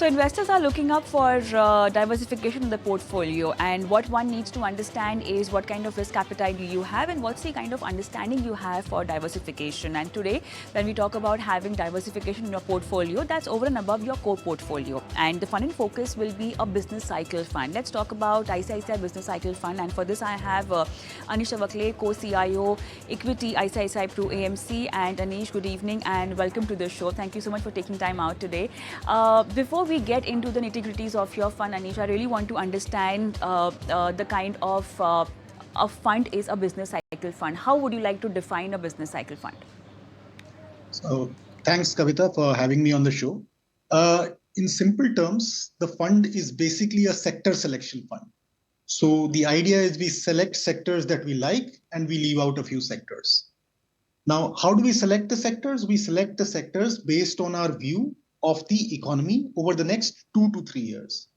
So investors are looking up for diversification in the portfolio, and what one needs to understand is what kind of risk appetite do you have and what's the kind of understanding you have for diversification. And today, when we talk about having diversification in your portfolio, that's over and above your core portfolio. And the fund in focus will be a business cycle fund. Let's talk about ICICI Business Cycle Fund, and for this I have Anish Tawakley, co-CIO, Equity ICICI Pro AMC, and Anish, good evening and welcome to the show. Thank you so much for taking time out today. Before we get into the nitty-gritties of your fund, Anish, I really want to understand the kind of a fund is a business cycle fund. How would you like to define a business cycle fund? So thanks, Kavita, for having me on the show. In simple terms, the fund is basically a sector selection fund. So the idea is we select sectors that we like and we leave out a few sectors. Now, how do we select the sectors? We select the sectors based on our view of the economy over the next 2 to 3 years.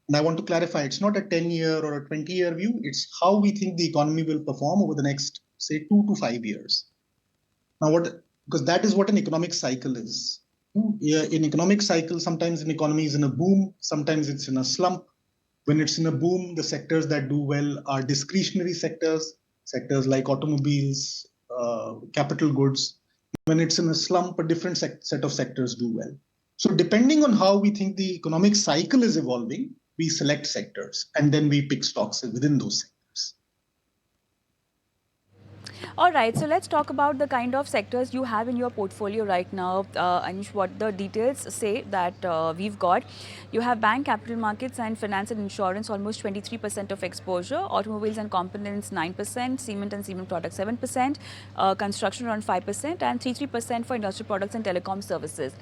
And I want to clarify, it's not a 10-year or a 20-year view. It's how we think the economy will perform over the next, say, 2 to 5 years. Now, because that is what an economic cycle is. In economic cycle, sometimes an economy is in a boom, sometimes it's in a slump. When it's in a boom, the sectors that do well are discretionary sectors like automobiles, capital goods. When it's in a slump, a different set of sectors do well. So depending on how we think the economic cycle is evolving, we select sectors and then we pick stocks within those sectors. All right, so let's talk about the kind of sectors you have in your portfolio right now. Anish, what the details say that we've got. You have bank, capital markets and finance and insurance, almost 23% of exposure. Automobiles and components, 9%. Cement and cement products, 7%. Construction, around 5%. And 3% for industrial products and telecom services.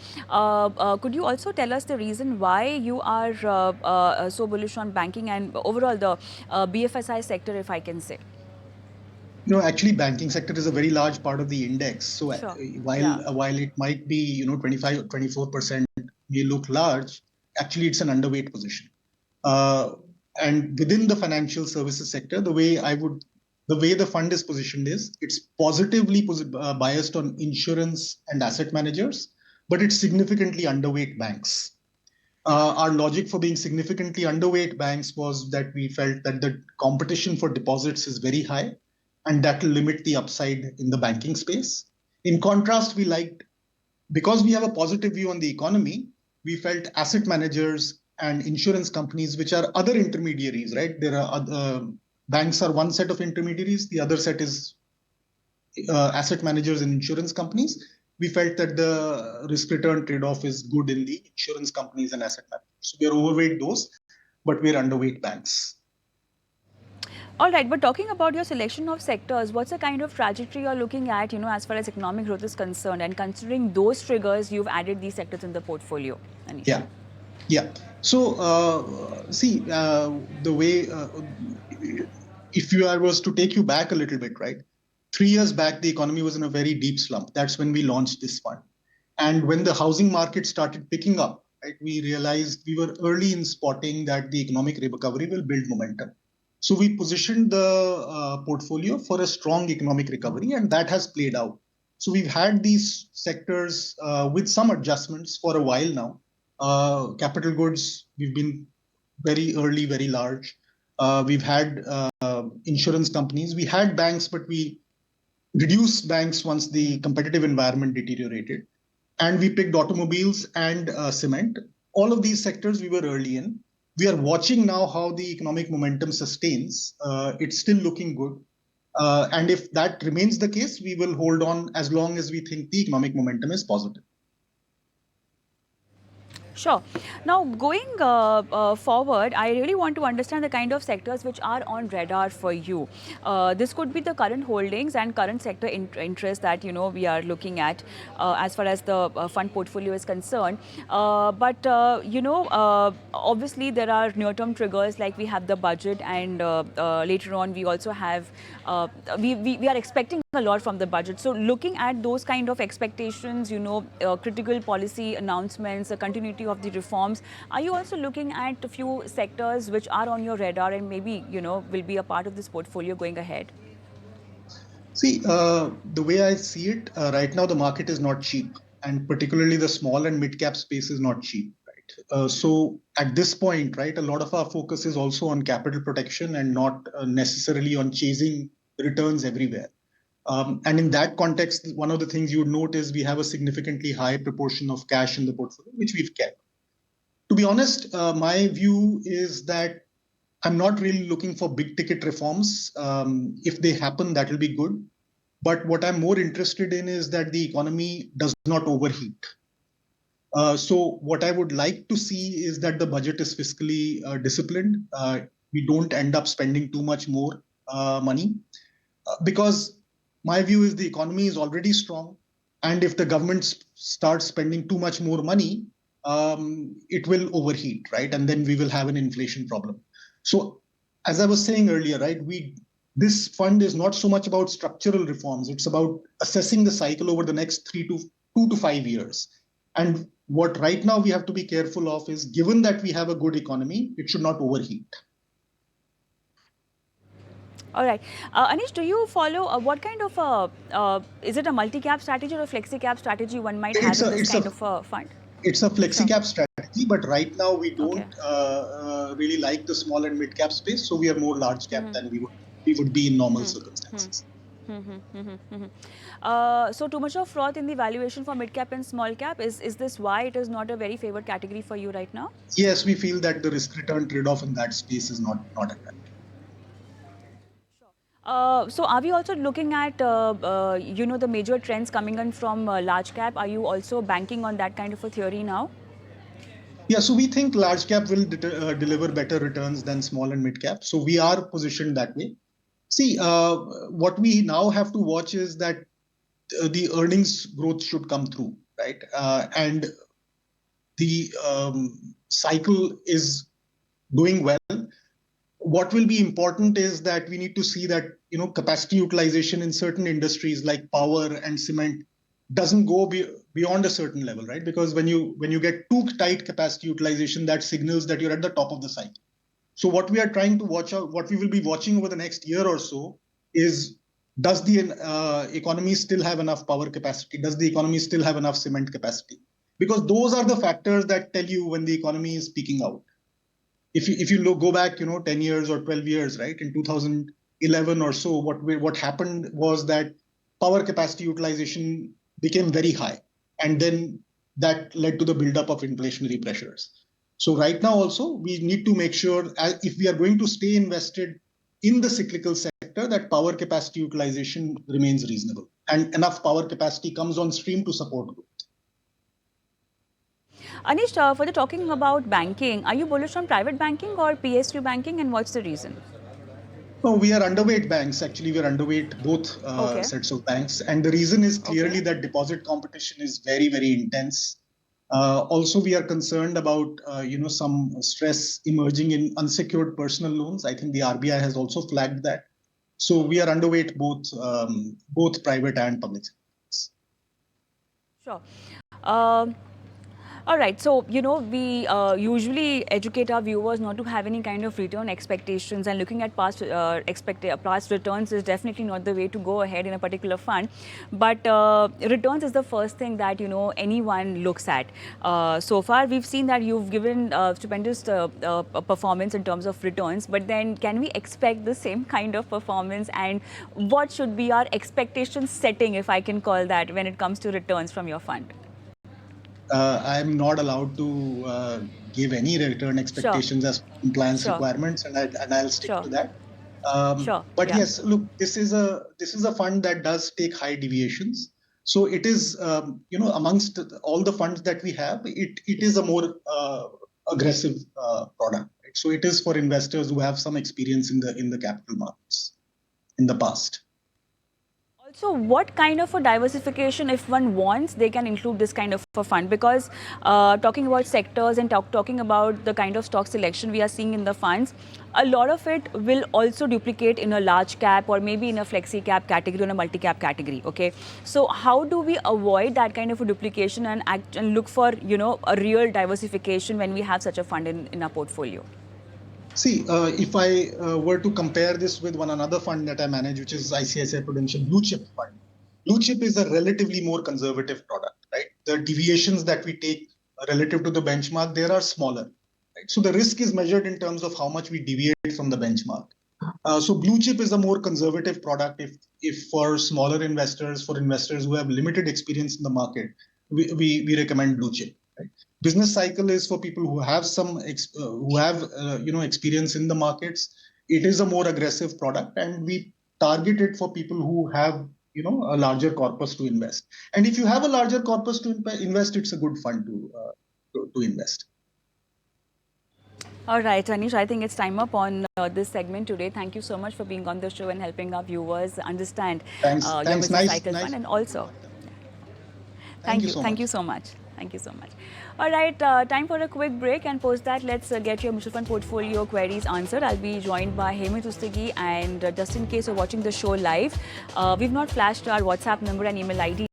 Could you also tell us the reason why you are so bullish on banking and overall the BFSI sector, if I can say? Actually, banking sector is a very large part of the index. So Sure. while it might be 25 or 24% may look large, actually it's an underweight position. And within the financial services sector, the way the fund is positioned is it's positively biased on insurance and asset managers, but it's significantly underweight banks. Our logic for being significantly underweight banks was that we felt that the competition for deposits is very high, and that will limit the upside in the banking space. In contrast, because we have a positive view on the economy, we felt asset managers and insurance companies, which are other intermediaries, right? Banks are one set of intermediaries. The other set is asset managers and insurance companies. We felt that the risk-return trade-off is good in the insurance companies and asset managers. So we are overweight those, but we're underweight banks. All right, but talking about your selection of sectors, what's the kind of trajectory you're looking at, as far as economic growth is concerned, and considering those triggers, you've added these sectors in the portfolio? Anish. Yeah. So the way, if I was to take you back a little bit, right? 3 years back, the economy was in a very deep slump. That's when we launched this fund. And when the housing market started picking up, right, we realized we were early in spotting that the economic recovery will build momentum. So we positioned the portfolio for a strong economic recovery, and that has played out. So we've had these sectors with some adjustments for a while now. Capital goods, we've been very early, very large. We've had insurance companies. We had banks, but we reduced banks once the competitive environment deteriorated. And we picked automobiles and cement. All of these sectors we were early in. We are watching now how the economic momentum sustains. It's still looking good. And if that remains the case, we will hold on as long as we think the economic momentum is positive. Sure. Now, going forward, I really want to understand the kind of sectors which are on radar for you. This could be the current holdings and current sector interest that we are looking at as far as the fund portfolio is concerned. But obviously there are near-term triggers like we have the budget, and later on we also have we are expecting a lot from the budget. So looking at those kind of expectations, critical policy announcements, the continuity of the reforms, are you also looking at a few sectors which are on your radar and maybe, will be a part of this portfolio going ahead? See, the way I see it, right now the market is not cheap, and particularly the small and mid-cap space is not cheap, right? So at this point, right, a lot of our focus is also on capital protection and not necessarily on chasing returns everywhere. And in that context, one of the things you would note is we have a significantly high proportion of cash in the portfolio, which we've kept. To be honest, my view is that I'm not really looking for big ticket reforms. If they happen, that will be good. But what I'm more interested in is that the economy does not overheat. So what I would like to see is that the budget is fiscally disciplined. We don't end up spending too much more money because my view is the economy is already strong. And if the government starts spending too much more money, it will overheat, right? And then we will have an inflation problem. So as I was saying earlier, right, this fund is not so much about structural reforms. It's about assessing the cycle over the next 2 to 5 years. And what right now we have to be careful of is, given that we have a good economy, it should not overheat. All right. Anish, do you follow what kind of is it a multi-cap strategy or a flexi-cap strategy one might have in this kind of a fund? It's a flexi-cap strategy, but right now we don't Okay. really like the small and mid-cap space, so we are more large cap than we would be in normal circumstances. So too much of froth in the valuation for mid-cap and small-cap, is this why it is not a very favored category for you right now? Yes, we feel that the risk-return trade-off in that space is not attractive. So are we also looking at, the major trends coming in from large cap? Are you also banking on that kind of a theory now? Yeah, so we think large cap will deliver better returns than small and mid cap. So we are positioned that way. See, what we now have to watch is that the earnings growth should come through, right? And the cycle is doing well. What will be important is that we need to see that capacity utilization in certain industries like power and cement doesn't go beyond a certain level, right? Because when you get too tight capacity utilization, that signals that you're at the top of the cycle. So what we are trying to watch out, what we will be watching over the next year or so is, does the economy still have enough power capacity? Does the economy still have enough cement capacity? Because those are the factors that tell you when the economy is peaking out. If you go back 10 years or 12 years, right, in 2011 or so, what happened was that power capacity utilization became very high, and then that led to the buildup of inflationary pressures. So right now also we need to make sure, if we are going to stay invested in the cyclical sector, that power capacity utilization remains reasonable and enough power capacity comes on stream to support growth. Anish, for the talking about banking, are you bullish on private banking or PSU banking, and what's the reason? No, we are underweight banks. Actually, we are underweight both sets of banks. And the reason is clearly that deposit competition is very, very intense. Also, we are concerned about, some stress emerging in unsecured personal loans. I think the RBI has also flagged that. So we are underweight both private and public sectors. Sure. All right. So, we usually educate our viewers not to have any kind of return expectations, and looking at past returns is definitely not the way to go ahead in a particular fund. But returns is the first thing that, anyone looks at. So far, we've seen that you've given stupendous performance in terms of returns. But then can we expect the same kind of performance, and what should be our expectation setting, if I can call that, when it comes to returns from your fund? I'm not allowed to give any return expectations as compliance requirements, and I'll stick to that. But yes, look, this is a fund that does take high deviations. So it is, amongst all the funds that we have, it is a more aggressive product. Right? So it is for investors who have some experience in the capital markets in the past. So what kind of a diversification, if one wants, they can include this kind of a fund? Because talking about sectors and talking about the kind of stock selection we are seeing in the funds, a lot of it will also duplicate in a large cap or maybe in a flexi cap category or a multi-cap category. Okay, so how do we avoid that kind of a duplication and look for a real diversification when we have such a fund in our portfolio? See, if I were to compare this with one another fund that I manage, which is ICICI Prudential Blue Chip Fund, Blue Chip is a relatively more conservative product, right? The deviations that we take relative to the benchmark there are smaller. Right? So the risk is measured in terms of how much we deviate from the benchmark. So blue chip is a more conservative product. If for smaller investors, for investors who have limited experience in the market, we recommend blue chip. Right? Business cycle is for people who have experience in the markets. It is a more aggressive product, and we target it for people who have a larger corpus to invest. And if you have a larger corpus to invest, it's a good fund to invest. All right, Anish, I think it's time up on this segment today. Thank you so much for being on the show and helping our viewers understand Thanks. your Thanks. business Nice. cycle fund, and also Thank you so much. Thank you so much. Thank you so much. All right, time for a quick break, and post that, let's get your mutual fund portfolio queries answered. I'll be joined by Hemant Ustagi, and just in case you're watching the show live, we've not flashed our WhatsApp number and email ID.